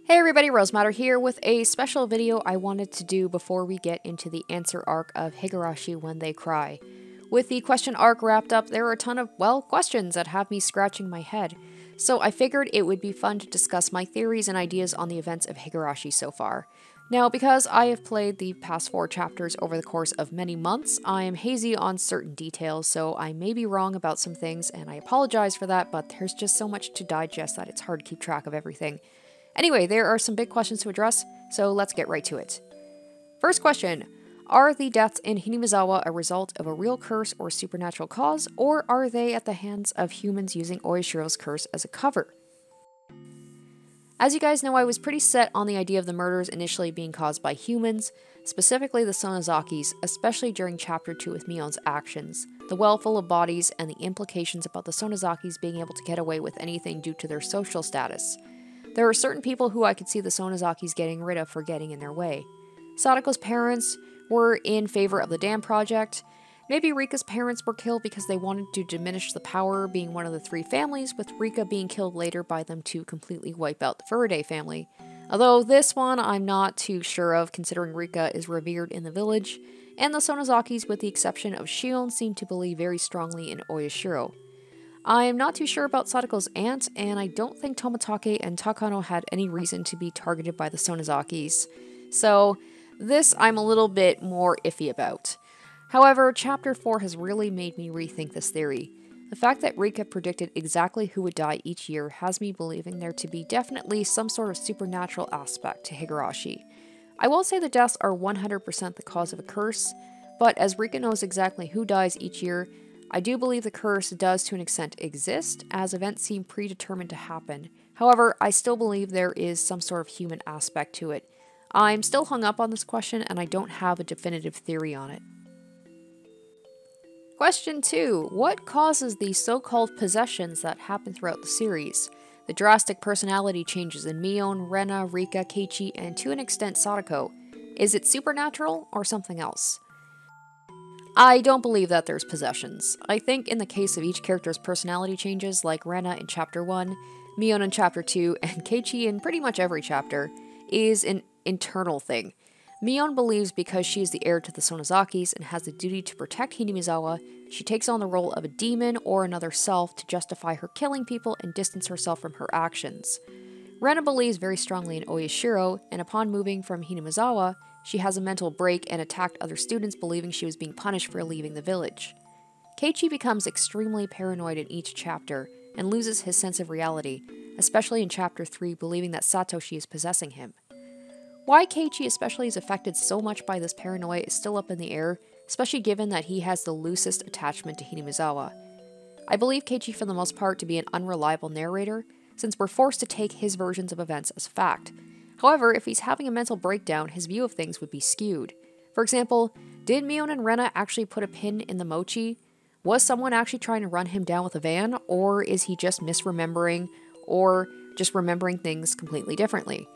Hey everybody, Rosematter here with a special video I wanted to do before we get into the answer arc of Higurashi When They Cry. With the question arc wrapped up, there are a ton of, questions that have me scratching my head. So I figured it would be fun to discuss my theories and ideas on the events of Higurashi so far. Now, because I have played the past 4 chapters over the course of many months, I am hazy on certain details, so I may be wrong about some things, and I apologize for that, but there's just so much to digest that it's hard to keep track of everything. Anyway, there are some big questions to address, so let's get right to it. First question. Are the deaths in Hinamizawa a result of a real curse or supernatural cause, or are they at the hands of humans using Oyashiro's curse as a cover? As you guys know, I was pretty set on the idea of the murders initially being caused by humans, specifically the Sonozakis, especially during Chapter 2 with Mion's actions, the well full of bodies, and the implications about the Sonozakis being able to get away with anything due to their social status. There are certain people who I could see the Sonozakis getting rid of for getting in their way. Sadako's parents were in favor of the dam project. Maybe Rika's parents were killed because they wanted to diminish the power, being one of the 3 families, with Rika being killed later by them to completely wipe out the Furaday family. Although this one I'm not too sure of, considering Rika is revered in the village, and the Sonozakis, with the exception of Shion, seem to believe very strongly in Oyashiro. I am not too sure about Sadako's aunt, and I don't think Tomitake and Takano had any reason to be targeted by the Sonozakis. So, this I'm a little bit more iffy about. However, Chapter 4 has really made me rethink this theory. The fact that Rika predicted exactly who would die each year has me believing there to be definitely some sort of supernatural aspect to Higurashi. I will say the deaths are 100% the cause of a curse, but as Rika knows exactly who dies each year, I do believe the curse does to an extent exist, as events seem predetermined to happen. However, I still believe there is some sort of human aspect to it. I'm still hung up on this question, and I don't have a definitive theory on it. Question 2. What causes the so-called possessions that happen throughout the series? The drastic personality changes in Mion, Rena, Rika, Keiichi, and to an extent Sadako. Is it supernatural or something else? I don't believe that there's possessions. I think in the case of each character's personality changes, like Rena in Chapter 1, Mion in Chapter 2, and Keiichi in pretty much every chapter, is an internal thing. Mion believes because she is the heir to the Sonozakis and has the duty to protect Hinamizawa, she takes on the role of a demon or another self to justify her killing people and distance herself from her actions. Rena believes very strongly in Oyashiro, and upon moving from Hinamizawa, she has a mental break and attacked other students, believing she was being punished for leaving the village. Keiichi becomes extremely paranoid in each chapter and loses his sense of reality, especially in Chapter 3, believing that Satoshi is possessing him. Why Keiichi especially is affected so much by this paranoia is still up in the air, especially given that he has the loosest attachment to Hinamizawa. I believe Keiichi for the most part to be an unreliable narrator, since we're forced to take his versions of events as fact. However, if he's having a mental breakdown, his view of things would be skewed. For example, did Mion and Rena actually put a pin in the mochi? Was someone actually trying to run him down with a van, or is he just misremembering, or just remembering things completely differently?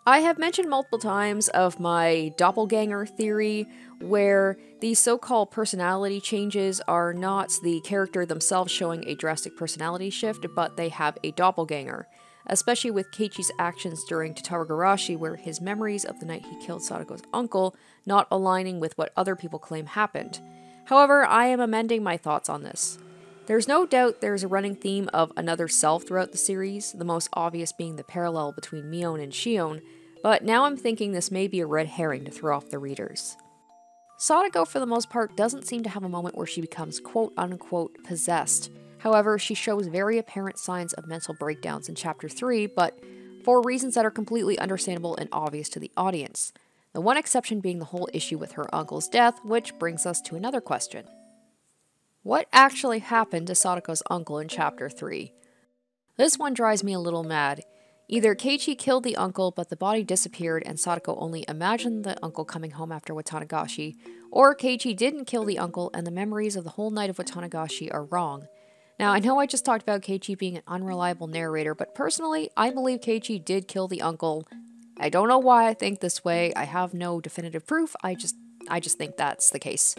I have mentioned multiple times of my doppelganger theory, where these so-called personality changes are not the character themselves showing a drastic personality shift, but they have a doppelganger. Especially with Keiichi's actions during Higurashi, where his memories of the night he killed Sadako's uncle not aligning with what other people claim happened. However, I am amending my thoughts on this. There's no doubt there's a running theme of another self throughout the series, the most obvious being the parallel between Mion and Shion, but now I'm thinking this may be a red herring to throw off the readers. Sadako, for the most part, doesn't seem to have a moment where she becomes quote-unquote possessed. However, she shows very apparent signs of mental breakdowns in Chapter 3, but for reasons that are completely understandable and obvious to the audience. The one exception being the whole issue with her uncle's death, which brings us to another question. What actually happened to Sadako's uncle in Chapter 3? This one drives me a little mad. Either Keiichi killed the uncle, but the body disappeared and Sadako only imagined the uncle coming home after Watanagashi, or Keiichi didn't kill the uncle and the memories of the whole night of Watanagashi are wrong. Now, I know I just talked about Keiichi being an unreliable narrator, but personally, I believe Keiichi did kill the uncle. I don't know why I think this way. I have no definitive proof. I just think that's the case.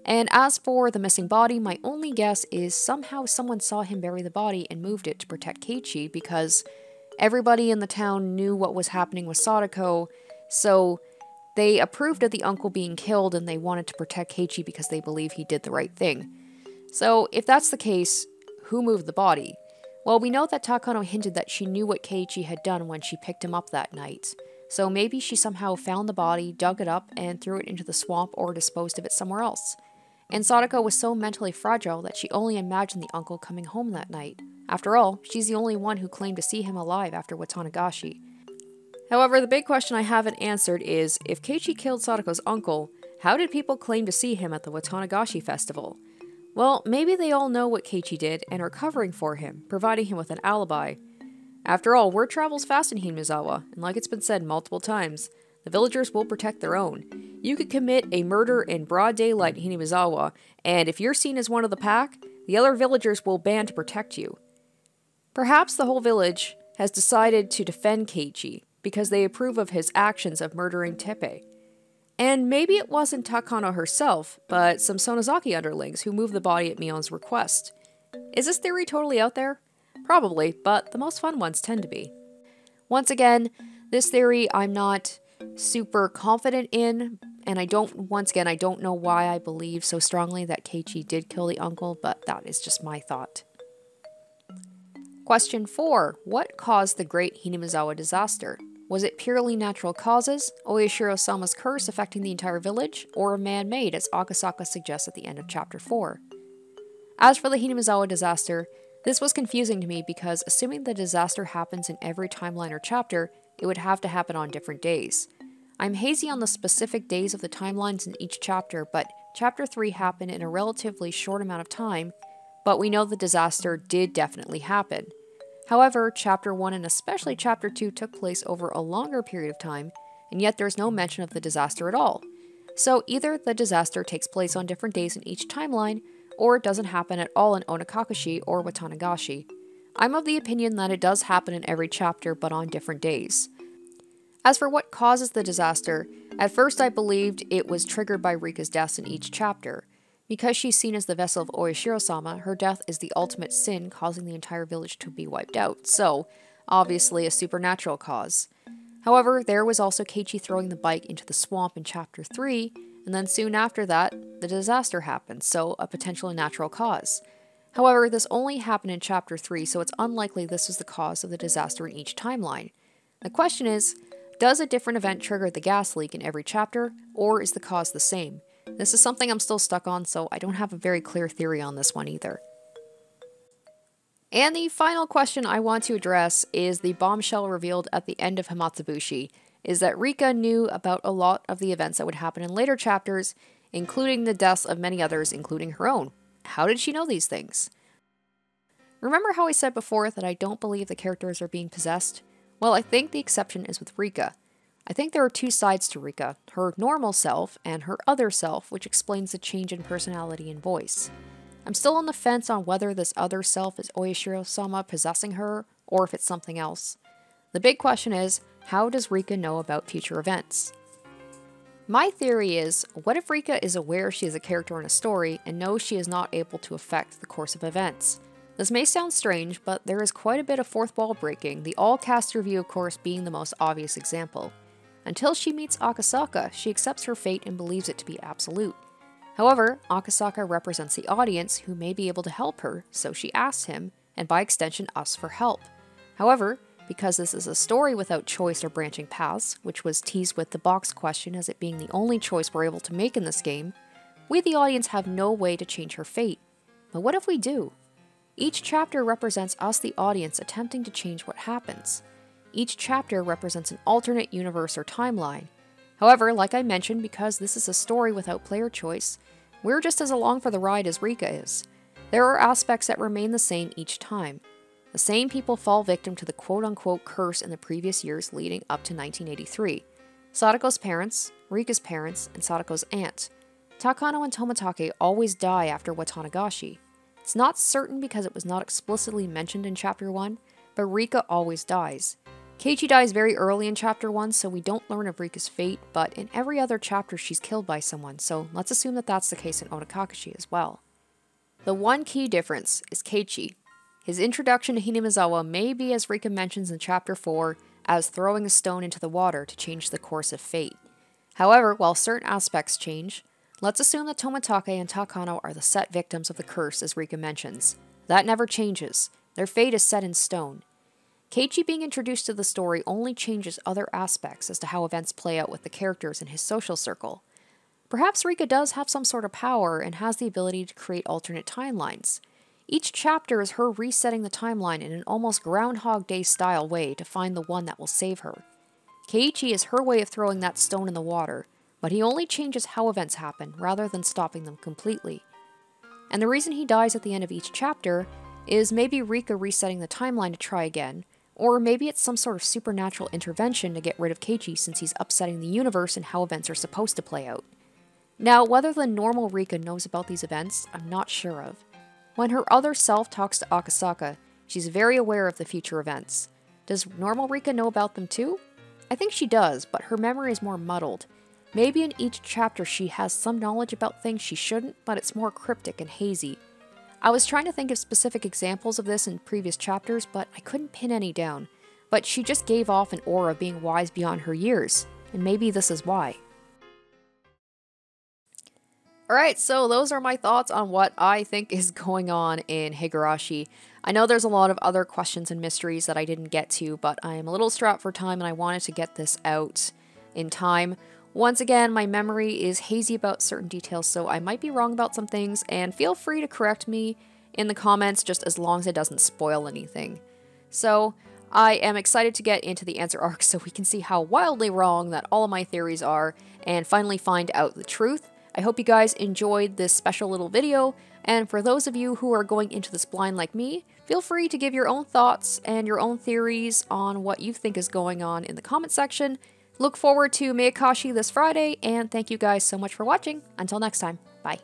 And as for the missing body, my only guess is somehow someone saw him bury the body and moved it to protect Keiichi, because Everybody in the town knew what was happening with Sadako, so they approved of the uncle being killed and they wanted to protect Keiichi because they believe he did the right thing. So, if that's the case, who moved the body? Well, we know that Takano hinted that she knew what Keiichi had done when she picked him up that night. So maybe she somehow found the body, dug it up, and threw it into the swamp or disposed of it somewhere else. And Sadako was so mentally fragile that she only imagined the uncle coming home that night. After all, she's the only one who claimed to see him alive after Watanagashi. However, the big question I haven't answered is, if Keiichi killed Sadako's uncle, how did people claim to see him at the Watanagashi festival? Well, maybe they all know what Keiichi did and are covering for him, providing him with an alibi. After all, word travels fast in Hinazawa, and like it's been said multiple times, the villagers will protect their own. You could commit a murder in broad daylight in Hinazawa, and if you're seen as one of the pack, the other villagers will band to protect you. Perhaps the whole village has decided to defend Keiichi because they approve of his actions of murdering Teppei. And maybe it wasn't Takano herself, but some Sonozaki underlings who moved the body at Mion's request. Is this theory totally out there? Probably, but the most fun ones tend to be. Once again, this theory I'm not super confident in, and I don't know why I believe so strongly that Keiichi did kill the uncle, but that is just my thought. Question 4. What caused the Great Hinamizawa disaster? Was it purely natural causes, Oyashiro-sama's curse affecting the entire village, or man-made, as Akasaka suggests at the end of Chapter 4? As for the Hinamizawa disaster, this was confusing to me because assuming the disaster happens in every timeline or chapter, it would have to happen on different days. I'm hazy on the specific days of the timelines in each chapter, but Chapter 3 happened in a relatively short amount of time, but we know the disaster did definitely happen. However, Chapter 1 and especially Chapter 2 took place over a longer period of time, and yet there's no mention of the disaster at all. So either the disaster takes place on different days in each timeline, or it doesn't happen at all in Onakakashi or Watanagashi. I'm of the opinion that it does happen in every chapter, but on different days. As for what causes the disaster, at first I believed it was triggered by Rika's deaths in each chapter. Because she's seen as the vessel of Oyashiro-sama, her death is the ultimate sin, causing the entire village to be wiped out, so, obviously a supernatural cause. However, there was also Keiichi throwing the bike into the swamp in Chapter 3, and then soon after that, the disaster happened, so a potential natural cause. However, this only happened in Chapter 3, so it's unlikely this is the cause of the disaster in each timeline. The question is, does a different event trigger the gas leak in every chapter, or is the cause the same? This is something I'm still stuck on, so I don't have a very clear theory on this one either. And the final question I want to address is the bombshell revealed at the end of Hamatsubushi, is that Rika knew about a lot of the events that would happen in later chapters, including the deaths of many others, including her own. How did she know these things? Remember how I said before that I don't believe the characters are being possessed? Well, I think the exception is with Rika. I think there are two sides to Rika, her normal self and her other self, which explains the change in personality and voice. I'm still on the fence on whether this other self is Oyashiro-sama possessing her, or if it's something else. The big question is, how does Rika know about future events? My theory is, what if Rika is aware she is a character in a story and knows she is not able to affect the course of events? This may sound strange, but there is quite a bit of fourth wall breaking, the all-caster view of course being the most obvious example. Until she meets Akasaka, she accepts her fate and believes it to be absolute. However, Akasaka represents the audience who may be able to help her, so she asks him, and by extension us, for help. However, because this is a story without choice or branching paths, which was teased with the box question as it being the only choice we're able to make in this game, we the audience have no way to change her fate. But what if we do? Each chapter represents us the audience attempting to change what happens. Each chapter represents an alternate universe or timeline. However, like I mentioned, because this is a story without player choice, we're just as along for the ride as Rika is. There are aspects that remain the same each time. The same people fall victim to the quote-unquote curse in the previous years leading up to 1983. Sadako's parents, Rika's parents, and Sadako's aunt. Takano and Tomatake always die after Watanagashi. It's not certain because it was not explicitly mentioned in Chapter 1, but Rika always dies. Keiichi dies very early in Chapter 1, so we don't learn of Rika's fate, but in every other chapter she's killed by someone, so let's assume that that's the case in Onakakashi as well. The one key difference is Keiichi. His introduction to Hinamizawa may be, as Rika mentions in Chapter 4, as throwing a stone into the water to change the course of fate. However, while certain aspects change, let's assume that Tomitake and Takano are the set victims of the curse, as Rika mentions. That never changes. Their fate is set in stone. Keiichi being introduced to the story only changes other aspects as to how events play out with the characters in his social circle. Perhaps Rika does have some sort of power and has the ability to create alternate timelines. Each chapter is her resetting the timeline in an almost Groundhog Day style way to find the one that will save her. Keiichi is her way of throwing that stone in the water, but he only changes how events happen rather than stopping them completely. And the reason he dies at the end of each chapter is maybe Rika resetting the timeline to try again, or maybe it's some sort of supernatural intervention to get rid of Keiichi since he's upsetting the universe and how events are supposed to play out. Now, whether the normal Rika knows about these events, I'm not sure of. When her other self talks to Akasaka, she's very aware of the future events. Does normal Rika know about them too? I think she does, but her memory is more muddled. Maybe in each chapter she has some knowledge about things she shouldn't, but it's more cryptic and hazy. I was trying to think of specific examples of this in previous chapters, but I couldn't pin any down. But she just gave off an aura of being wise beyond her years, and maybe this is why. Alright, so those are my thoughts on what I think is going on in Higurashi. I know there's a lot of other questions and mysteries that I didn't get to, but I am a little strapped for time and I wanted to get this out in time. Once again, my memory is hazy about certain details, so I might be wrong about some things, and feel free to correct me in the comments just as long as it doesn't spoil anything. So, I am excited to get into the answer arc so we can see how wildly wrong that all of my theories are, and finally find out the truth. I hope you guys enjoyed this special little video, and for those of you who are going into this blind like me, feel free to give your own thoughts and your own theories on what you think is going on in the comment section. Look forward to Miyakashi this Friday, and thank you guys so much for watching. Until next time, bye.